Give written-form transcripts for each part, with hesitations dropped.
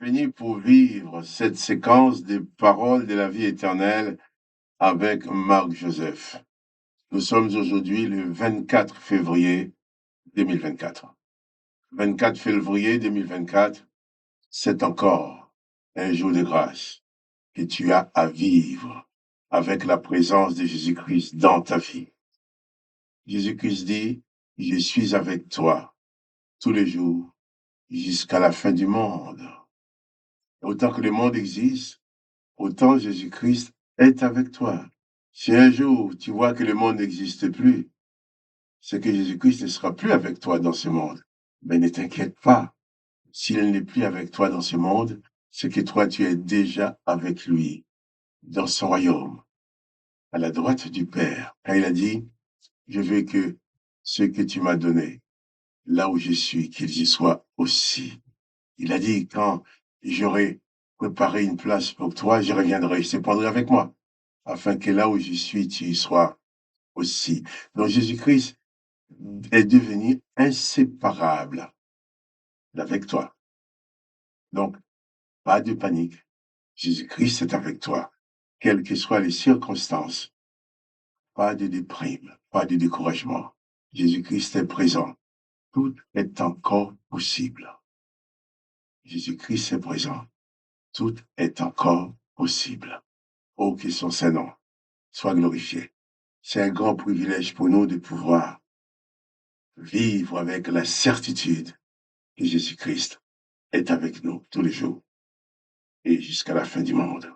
Fini pour vivre cette séquence des paroles de la vie éternelle avec Marc Joseph. Nous sommes aujourd'hui le 24 février 2024. 24 février 2024, c'est encore un jour de grâce que tu as à vivre avec la présence de Jésus-Christ dans ta vie. Jésus-Christ dit, je suis avec toi tous les jours jusqu'à la fin du monde. Autant que le monde existe, autant Jésus-Christ est avec toi. Si un jour tu vois que le monde n'existe plus, c'est que Jésus-Christ ne sera plus avec toi dans ce monde. Mais ne t'inquiète pas, s'il n'est plus avec toi dans ce monde, c'est que toi tu es déjà avec lui dans son royaume, à la droite du Père. Quand il a dit, je veux que ce que tu m'as donné, là où je suis, qu'ils y soient aussi. Il a dit, quand j'aurai préparé une place pour toi, je reviendrai, je te prendrai avec moi, afin que là où je suis, tu y sois aussi. Donc Jésus-Christ est devenu inséparable avec toi. Donc, pas de panique. Jésus-Christ est avec toi. Quelles que soient les circonstances, pas de déprime, pas de découragement. Jésus-Christ est présent. Tout est encore possible. Jésus-Christ est présent. Tout est encore possible. Oh, que son Saint-Nom soit glorifié. C'est un grand privilège pour nous de pouvoir vivre avec la certitude que Jésus-Christ est avec nous tous les jours et jusqu'à la fin du monde.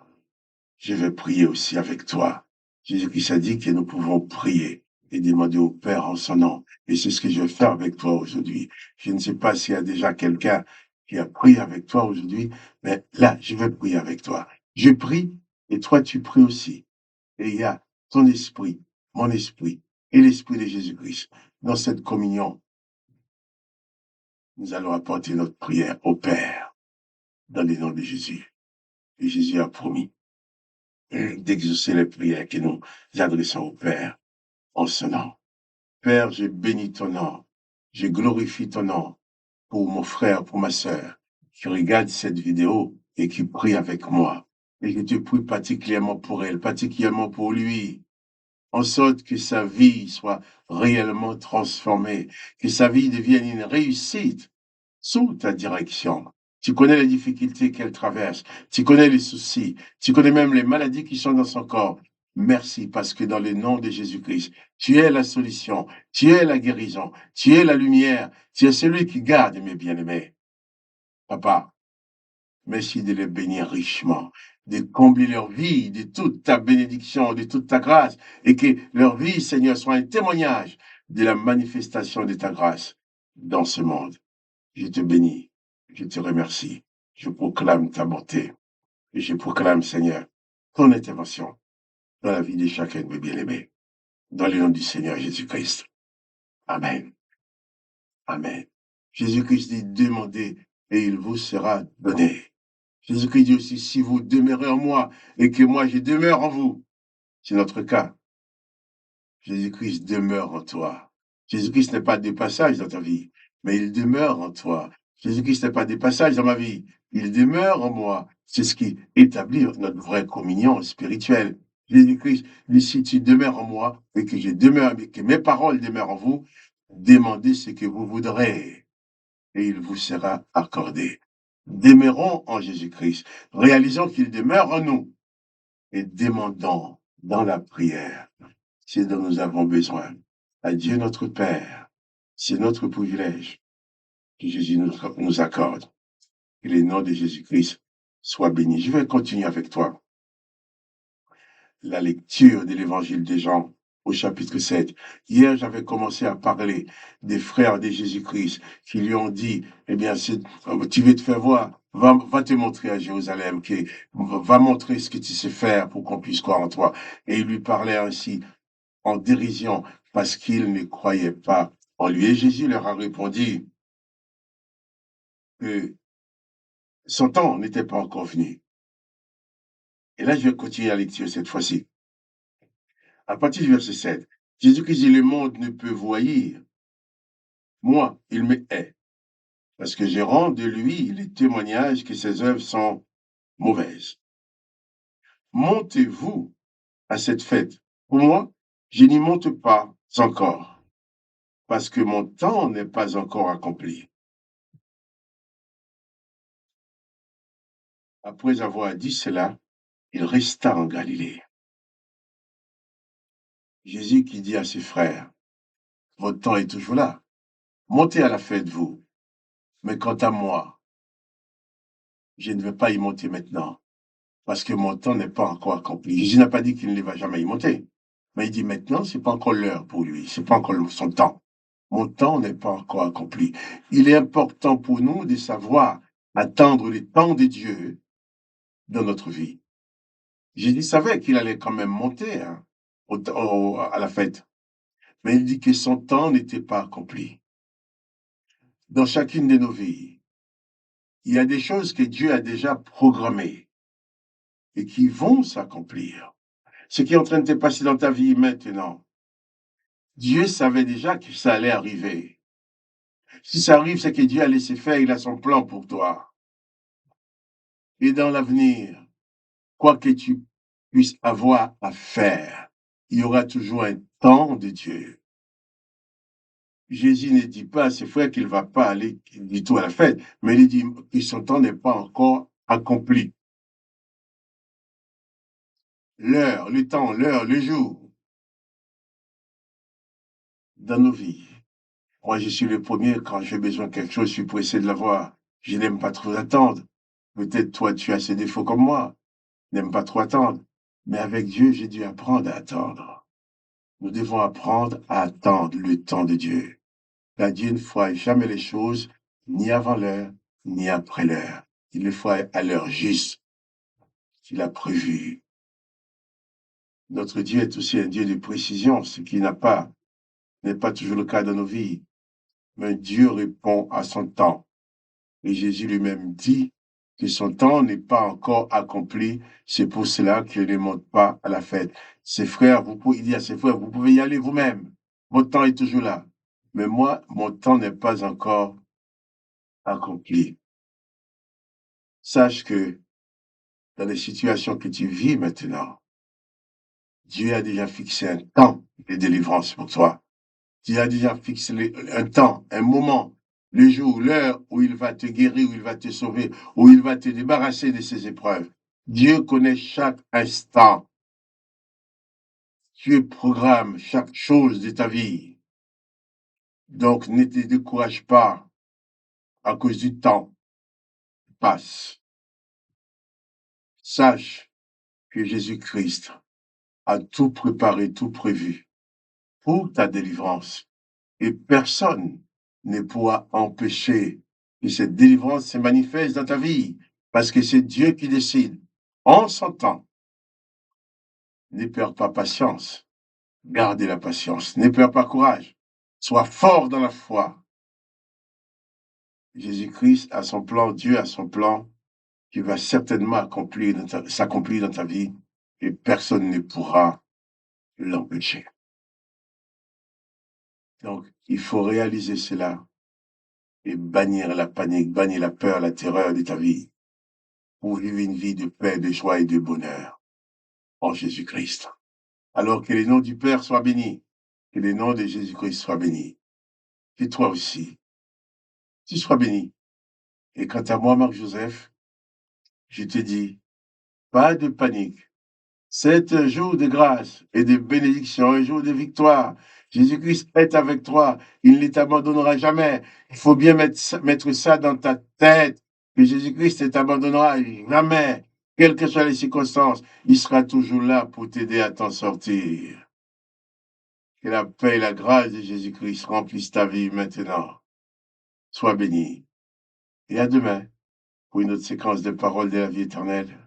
Je vais prier aussi avec toi. Jésus-Christ a dit que nous pouvons prier et demander au Père en son nom. Et c'est ce que je vais faire avec toi aujourd'hui. Je ne sais pas s'il y a déjà quelqu'un qui a prié avec toi aujourd'hui, mais là, je vais prier avec toi. Je prie et toi, tu pries aussi. Et il y a ton esprit, mon esprit et l'esprit de Jésus-Christ. Dans cette communion, nous allons apporter notre prière au Père dans le nom de Jésus. Et Jésus a promis d'exaucer les prières que nous adressons au Père en ce nom. Père, je bénis ton nom, je glorifie ton nom pour mon frère, pour ma sœur, qui regarde cette vidéo et qui prie avec moi. Et je te prie particulièrement pour elle, particulièrement pour lui, en sorte que sa vie soit réellement transformée, que sa vie devienne une réussite sous ta direction. Tu connais les difficultés qu'elle traverse, tu connais les soucis, tu connais même les maladies qui sont dans son corps. Merci parce que dans le nom de Jésus-Christ, tu es la solution, tu es la guérison, tu es la lumière, tu es celui qui garde mes bien-aimés. Papa, merci de les bénir richement, de combler leur vie de toute ta bénédiction, de toute ta grâce, et que leur vie, Seigneur, soit un témoignage de la manifestation de ta grâce dans ce monde. Je te bénis, je te remercie, je proclame ta bonté, et je proclame, Seigneur, ton intervention dans la vie de chacun de mes bien-aimés, dans le nom du Seigneur Jésus-Christ. Amen. Amen. Jésus-Christ dit, demandez et il vous sera donné. Jésus-Christ dit aussi, si vous demeurez en moi et que moi je demeure en vous, c'est notre cas. Jésus-Christ demeure en toi. Jésus-Christ n'est pas des passages dans ta vie, mais il demeure en toi. Jésus-Christ n'est pas des passages dans ma vie, il demeure en moi. C'est ce qui établit notre vraie communion spirituelle. Jésus-Christ dit, si tu demeures en moi et que je demeure, que mes paroles demeurent en vous, demandez ce que vous voudrez et il vous sera accordé. Demeurons en Jésus-Christ, réalisons qu'il demeure en nous et demandons dans la prière ce dont nous avons besoin. À Dieu notre Père, c'est notre privilège que Jésus nous accorde. Que le nom de Jésus-Christ soit béni. Je vais continuer avec toi la lecture de l'évangile de Jean au chapitre 7. Hier, j'avais commencé à parler des frères de Jésus-Christ qui lui ont dit, eh bien, tu veux te faire voir, va te montrer à Jérusalem, va montrer ce que tu sais faire pour qu'on puisse croire en toi. Et il lui parlait ainsi en dérision parce qu'ils ne croyaient pas en lui. Et Jésus leur a répondu que son temps n'était pas encore venu. Et là, je vais continuer la lecture cette fois-ci. À partir du verset 7, Jésus-Christ dit, le monde ne peut vous haïr. Moi, il me hait. parce que je rends de lui les témoignages que ses œuvres sont mauvaises. Montez-vous à cette fête. Pour moi, je n'y monte pas encore, parce que mon temps n'est pas encore accompli. Après avoir dit cela, il resta en Galilée. Jésus qui dit à ses frères, votre temps est toujours là. Montez à la fête, vous. Mais quant à moi, je ne vais pas y monter maintenant, parce que mon temps n'est pas encore accompli. Jésus n'a pas dit qu'il ne va jamais y monter. Mais il dit maintenant, c'est pas encore l'heure pour lui, c'est pas encore son temps. Mon temps n'est pas encore accompli. Il est important pour nous de savoir attendre le temps de Dieu dans notre vie. Jésus savait qu'il allait quand même monter hein, à la fête, mais il dit que son temps n'était pas accompli. Dans chacune de nos vies, il y a des choses que Dieu a déjà programmées et qui vont s'accomplir. Ce qui est en train de te passer dans ta vie maintenant, Dieu savait déjà que ça allait arriver. Si ça arrive, c'est que Dieu a laissé faire, il a son plan pour toi. Et dans l'avenir, quoi que tu puisses avoir à faire, il y aura toujours un temps de Dieu. Jésus ne dit pas à ses frères qu'il ne va pas aller du tout à la fête, mais il dit que son temps n'est pas encore accompli. L'heure, le temps, l'heure, le jour, dans nos vies. Moi, je suis le premier, quand j'ai besoin de quelque chose, je suis pressé de l'avoir. Je n'aime pas trop attendre. Peut-être toi, tu as ces défauts comme moi. N'aime pas trop attendre. Mais avec Dieu, j'ai dû apprendre à attendre. Nous devons apprendre à attendre le temps de Dieu. Car Dieu ne fera jamais les choses ni avant l'heure, ni après l'heure. Il le fera à l'heure juste qu'il a prévu. Notre Dieu est aussi un Dieu de précision, ce qui n'est pas toujours le cas dans nos vies. Mais Dieu répond à son temps. Et Jésus lui-même dit que son temps n'est pas encore accompli. C'est pour cela qu'il ne monte pas à la fête. Ses frères, il dit à ses frères, vous pouvez y aller vous-même. Votre temps est toujours là. Mais moi, mon temps n'est pas encore accompli. Sache que dans les situations que tu vis maintenant, Dieu a déjà fixé un temps de délivrance pour toi. Dieu a déjà fixé un temps, un moment, le jour, l'heure où il va te guérir, où il va te sauver, où il va te débarrasser de ces épreuves. Dieu connaît chaque instant. Dieu programme chaque chose de ta vie. Donc, ne te décourage pas à cause du temps qui passe. Sache que Jésus-Christ a tout préparé, tout prévu pour ta délivrance. Et personne ne pourra empêcher que cette délivrance se manifeste dans ta vie, parce que c'est Dieu qui décide. En son temps, ne perds pas patience, gardez la patience, ne perds pas courage, sois fort dans la foi. Jésus-Christ a son plan, Dieu a son plan, qui va certainement s'accomplir dans ta vie, et personne ne pourra l'empêcher. Donc, il faut réaliser cela et bannir la panique, bannir la peur, la terreur de ta vie, pour vivre une vie de paix, de joie et de bonheur en Jésus-Christ. Alors que le nom du Père soit béni, que le nom de Jésus-Christ soit béni. Et toi aussi, tu sois béni. Et quant à moi, Marc-Joseph, je te dis, pas de panique. C'est un jour de grâce et de bénédiction, un jour de victoire. Jésus-Christ est avec toi. Il ne t'abandonnera jamais. Il faut bien mettre ça dans ta tête, que Jésus-Christ ne t'abandonnera jamais. Quelles que soient les circonstances, il sera toujours là pour t'aider à t'en sortir. Que la paix et la grâce de Jésus-Christ remplissent ta vie maintenant. Sois béni. Et à demain pour une autre séquence de paroles de la vie éternelle.